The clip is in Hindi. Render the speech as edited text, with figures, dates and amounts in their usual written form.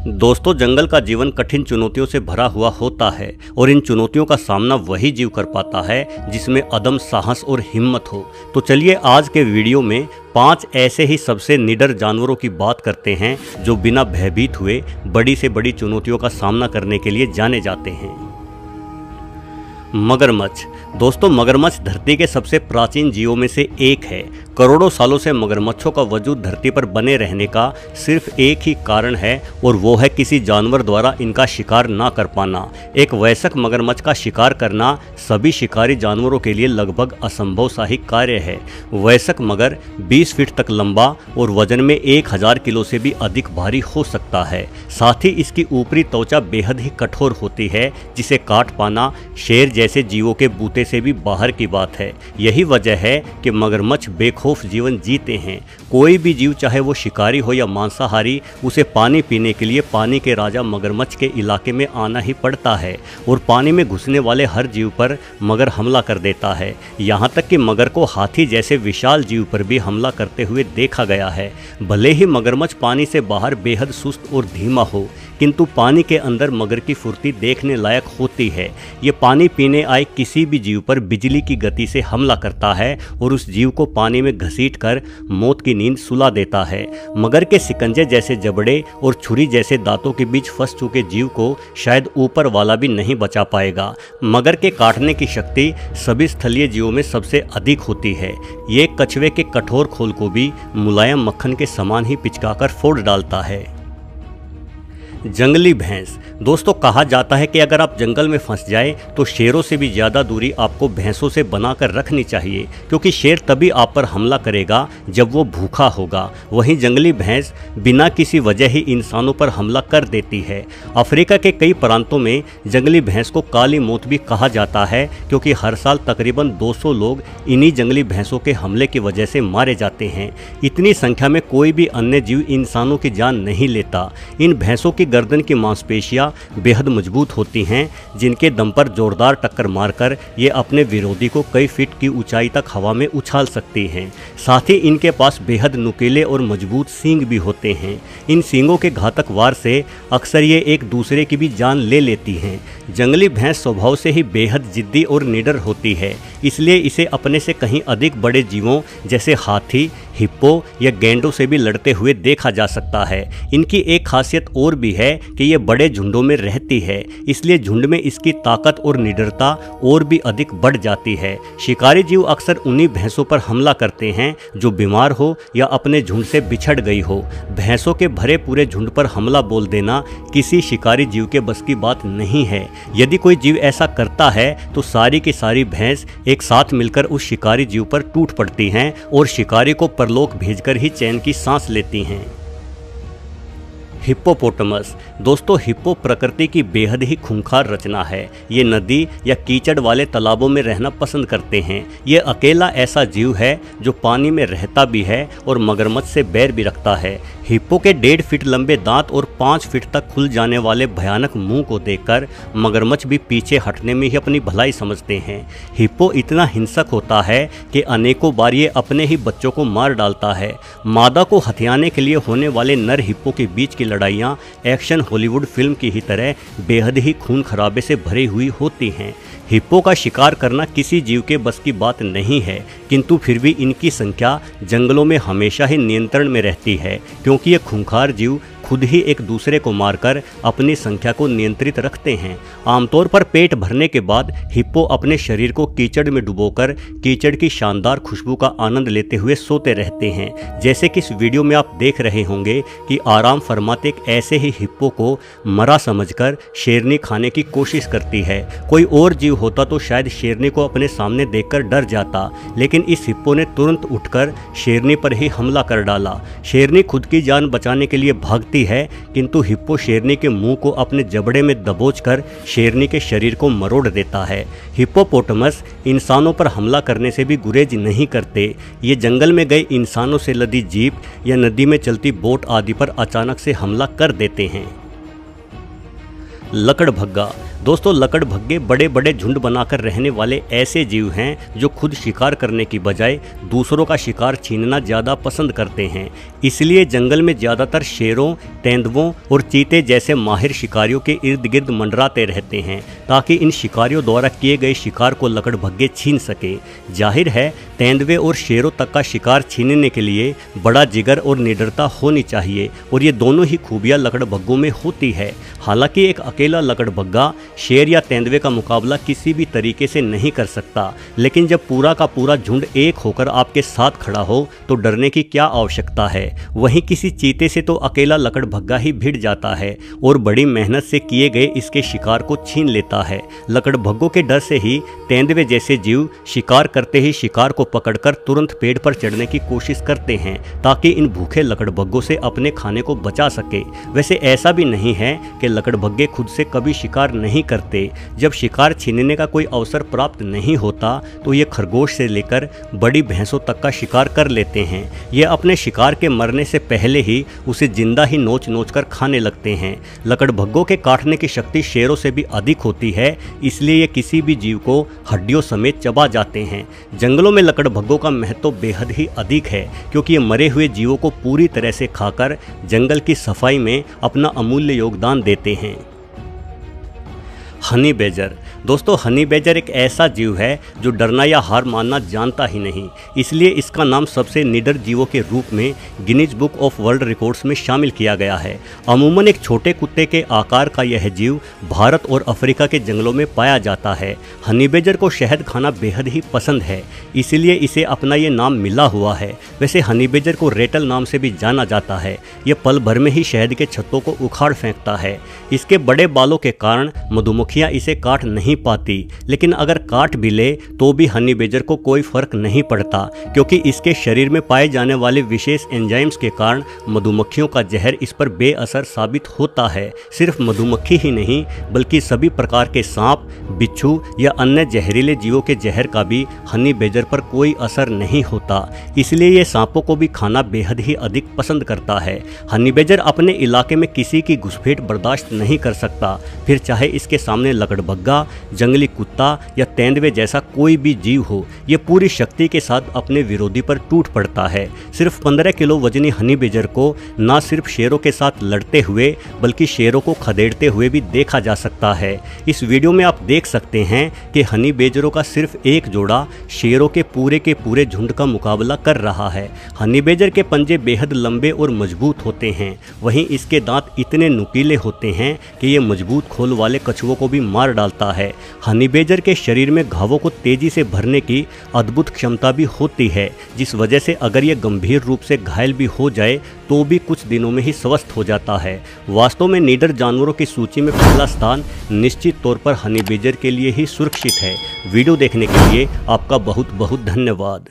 दोस्तों, जंगल का जीवन कठिन चुनौतियों से भरा हुआ होता है और इन चुनौतियों का सामना वही जीव कर पाता है जिसमें अदम साहस और हिम्मत हो। तो चलिए आज के वीडियो में 5 ऐसे ही सबसे निडर जानवरों की बात करते हैं जो बिना भयभीत हुए बड़ी से बड़ी चुनौतियों का सामना करने के लिए जाने जाते हैं। मगरमच्छ। दोस्तों, मगरमच्छ धरती के सबसे प्राचीन जीवों में से एक है। करोड़ों सालों से मगरमच्छों का वजूद धरती पर बने रहने का सिर्फ एक ही कारण है और वो है किसी जानवर द्वारा इनका शिकार ना कर पाना। एक वयस्क मगरमच्छ का शिकार करना सभी शिकारी जानवरों के लिए लगभग असंभव सा ही कार्य है। वयस्क मगर 20 फीट तक लंबा और वजन में 1000 किलो से भी अधिक भारी हो सकता है। साथ ही इसकी ऊपरी त्वचा बेहद ही कठोर होती है, जिसे काट पाना शेर जैसे जीवों के बूते से भी बाहर की बात है। यही वजह है कि मगरमच्छ बेखौफ जीवन जीते हैं। कोई भी जीव, चाहे वो शिकारी हो या मांसाहारी, उसे पानी पीने के लिए पानी के राजा मगरमच्छ के इलाके में आना ही पड़ता है और पानी में घुसने वाले हर जीव पर मगर हमला कर देता है। यहाँ तक कि मगर को हाथी जैसे विशाल जीव पर भी हमला करते हुए देखा गया है। भले ही मगरमच्छ पानी से बाहर बेहद सुस्त और धीमा हो, किंतु पानी के अंदर मगर की फुर्ती देखने लायक होती है। ये पानी पीने आए किसी भी जीव पर बिजली की गति से हमला करता है और उस जीव को पानी में घसीटकर मौत की नींद सुला देता है। मगर के शिकंजे जैसे जबड़े और छुरी जैसे दांतों के बीच फंस चुके जीव को शायद ऊपर वाला भी नहीं बचा पाएगा। मगर के काटने की शक्ति सभी स्थलीय जीवों में सबसे अधिक होती है। ये कछुए के कठोर खोल को भी मुलायम मक्खन के समान ही पिचकाकर फोड़ डालता है। जंगली भैंस। दोस्तों, कहा जाता है कि अगर आप जंगल में फंस जाए तो शेरों से भी ज़्यादा दूरी आपको भैंसों से बनाकर रखनी चाहिए, क्योंकि शेर तभी आप पर हमला करेगा जब वो भूखा होगा। वहीं जंगली भैंस बिना किसी वजह ही इंसानों पर हमला कर देती है। अफ्रीका के कई प्रांतों में जंगली भैंस को काली मौत भी कहा जाता है, क्योंकि हर साल तकरीबन 200 लोग इन्हीं जंगली भैंसों के हमले की वजह से मारे जाते हैं। इतनी संख्या में कोई भी अन्य जीव इंसानों की जान नहीं लेता। इन भैंसों की गर्दन की मांसपेशियां बेहद मजबूत होती हैं, जिनके दम पर जोरदार टक्कर मारकर ये अपने विरोधी को कई फीट की ऊंचाई तक हवा में उछाल सकती हैं। साथ ही इनके पास बेहद नुकीले और मजबूत सींग भी होते हैं। इन सींगों के घातक वार से अक्सर ये एक दूसरे की भी जान ले लेती हैं। जंगली भैंस स्वभाव से ही बेहद जिद्दी और निडर होती है, इसलिए इसे अपने से कहीं अधिक बड़े जीवों जैसे हाथी, हिप्पो या गैंडों से भी लड़ते हुए देखा जा सकता है। इनकी एक खासियत और भी है कि ये बड़े झुंडों में रहती है, इसलिए झुंड में इसकी ताकत और निडरता और भी अधिक बढ़ जाती है। शिकारी जीव अक्सर उन्हीं भैंसों पर हमला करते हैं जो बीमार हो या अपने झुंड से बिछड़ गई हो। भैंसों के भरे पूरे झुंड पर हमला बोल देना किसी शिकारी जीव के बस की बात नहीं है। यदि कोई जीव ऐसा करता है तो सारी की सारी भैंस एक साथ मिलकर उस शिकारी जीव पर टूट पड़ती हैं और शिकारी को परलोक भेजकर ही चैन की सांस लेती हैं। हिप्पोपोटामस। दोस्तों, हिप्पो प्रकृति की बेहद ही खूंखार रचना है। ये नदी या कीचड़ वाले तालाबों में रहना पसंद करते हैं। ये अकेला ऐसा जीव है जो पानी में रहता भी है और मगरमच्छ से बैर भी रखता है। हिप्पो के 1.5 फीट लंबे दांत और 5 फीट तक खुल जाने वाले भयानक मुंह को देखकर मगरमच्छ भी पीछे हटने में ही अपनी भलाई समझते हैं। हिप्पो इतना हिंसक होता है कि अनेकों बार ये अपने ही बच्चों को मार डालता है। मादा को हथियाने के लिए होने वाले नर हिप्पो के बीच की लड़ाइयाँ एक्शन हॉलीवुड फिल्म की ही तरह बेहद ही खून खराबे से भरी हुई होती हैं। हिप्पो का शिकार करना किसी जीव के बस की बात नहीं है, किंतु फिर भी इनकी संख्या जंगलों में हमेशा ही नियंत्रण में रहती है, क्योंकि ये खूंखार जीव खुद ही एक दूसरे को मारकर अपनी संख्या को नियंत्रित रखते हैं। आमतौर पर पेट भरने के बाद हिप्पो अपने शरीर को कीचड़ में डुबोकर कीचड़ की शानदार खुशबू का आनंद लेते हुए सोते रहते हैं। जैसे कि इस वीडियो में आप देख रहे होंगे कि आराम फरमाते एक ऐसे ही हिप्पो को मरा समझकर शेरनी खाने की कोशिश करती है। कोई और जीव होता तो शायद शेरनी को अपने सामने देखकर डर जाता, लेकिन इस हिप्पो ने तुरंत उठकर शेरनी पर ही हमला कर डाला। शेरनी खुद की जान बचाने के लिए भागती है, किंतु हिप्पो शेरनी के मुंह को अपने जबड़े में दबोचकर शेरनी के शरीर को मरोड़ देता है। हिप्पोपोटामस इंसानों पर हमला करने से भी गुरेज नहीं करते। ये जंगल में गए इंसानों से लदी जीप या नदी में चलती बोट आदि पर अचानक से हमला कर देते हैं। लकड़भग्गा। दोस्तों, लकड़भग्गे बड़े बड़े झुंड बनाकर रहने वाले ऐसे जीव हैं जो खुद शिकार करने की बजाय दूसरों का शिकार छीनना ज़्यादा पसंद करते हैं। इसलिए जंगल में ज़्यादातर शेरों, तेंदुओं और चीते जैसे माहिर शिकारियों के इर्द गिर्द मंडराते रहते हैं ताकि इन शिकारियों द्वारा किए गए शिकार को लकड़भग्गे छीन सके। जाहिर है, तेंदुए और शेरों तक का शिकार छीनने के लिए बड़ा जिगर और निडरता होनी चाहिए और ये दोनों ही खूबियाँ लकड़भग्गों में होती है। हालांकि एक अकेला लकड़भग्गा शेर या तेंदुए का मुकाबला किसी भी तरीके से नहीं कर सकता, लेकिन जब पूरा का पूरा झुंड एक होकर आपके साथ खड़ा हो तो डरने की क्या आवश्यकता है। वहीं किसी चीते से तो अकेला लकड़भग्गा ही भिड़ जाता है और बड़ी मेहनत से किए गए इसके शिकार को छीन लेता है। लकड़भग्गों के डर से ही तेंदुए जैसे जीव शिकार करते ही शिकार को पकड़कर तुरंत पेड़ पर चढ़ने की कोशिश करते हैं ताकि इन भूखे लकड़भग्गों से अपने खाने को बचा सके। वैसे ऐसा भी नहीं है कि लकड़भग्गे खुद से कभी शिकार नहीं करते। जब शिकार छीनने का कोई अवसर प्राप्त नहीं होता तो ये खरगोश से लेकर बड़ी भैंसों तक का शिकार कर लेते हैं। ये अपने शिकार के मरने से पहले ही उसे जिंदा ही नोच नोच कर खाने लगते हैं। लकड़भग्गों के काटने की शक्ति शेरों से भी अधिक होती है, इसलिए ये किसी भी जीव को हड्डियों समेत चबा जाते हैं। जंगलों में लकड़भग्गों का महत्व बेहद ही अधिक है क्योंकि ये मरे हुए जीवों को पूरी तरह से खाकर जंगल की सफाई में अपना अमूल्य योगदान देते हैं। Honey badger. दोस्तों, हनी बेजर एक ऐसा जीव है जो डरना या हार मानना जानता ही नहीं, इसलिए इसका नाम सबसे निडर जीवों के रूप में Guinness book of world records में शामिल किया गया है। अमूमन एक छोटे कुत्ते के आकार का यह जीव भारत और अफ्रीका के जंगलों में पाया जाता है। हनी बेजर को शहद खाना बेहद ही पसंद है, इसलिए इसे अपना ये नाम मिला हुआ है। वैसे हनी बेजर को रेटल नाम से भी जाना जाता है। यह पल भर में ही शहद के छत्तों को उखाड़ फेंकता है। इसके बड़े बालों के कारण मधुमक्खियां इसे काट नहीं पाती, लेकिन अगर काट भी ले तो भी हनी बेजर को कोई फर्क नहीं पड़ता क्योंकि इसके शरीर में पाए जाने वाले विशेष एंजाइम्स के कारण मधुमक्खियों का जहर इस पर बेअसर साबित होता है। सिर्फ मधुमक्खी ही नहीं बल्कि सभी प्रकार के सांप, बिच्छू या अन्य जहरीले जीवों के जहर का भी हनी बेजर पर कोई असर नहीं होता, इसलिए ये सांपों को भी खाना बेहद ही अधिक पसंद करता है। हनी बेजर अपने इलाके में किसी की घुसपैठ बर्दाश्त नहीं कर सकता, फिर चाहे इसके सामने लकड़भग्गा, जंगली कुत्ता या तेंदुए जैसा कोई भी जीव हो। ये पूरी शक्ति के साथ अपने विरोधी पर टूट पड़ता है। सिर्फ 15 किलो वजनी हनी बेजर को न सिर्फ शेरों के साथ लड़ते हुए बल्कि शेरों को खदेड़ते हुए भी देखा जा सकता है। इस वीडियो में आप देख सकते हैं कि हनी बेजरों का सिर्फ एक जोड़ा शेरों के पूरे झुंड का मुकाबला कर रहा है। हनी बेजर के पंजे बेहद लंबे और मजबूत होते हैं, वहीं इसके दांत इतने नुकीले होते हैं कि ये मजबूत खोल वाले कछुओं को भी मार डालता है। हनी बेजर के शरीर में घावों को तेजी से भरने की अद्भुत क्षमता भी होती है, जिस वजह से अगर यह गंभीर रूप से घायल भी हो जाए तो भी कुछ दिनों में ही स्वस्थ हो जाता है। वास्तव में निडर जानवरों की सूची में पहला स्थान निश्चित तौर पर हनी बेजर के लिए ही सुरक्षित है। वीडियो देखने के लिए आपका बहुत बहुत धन्यवाद।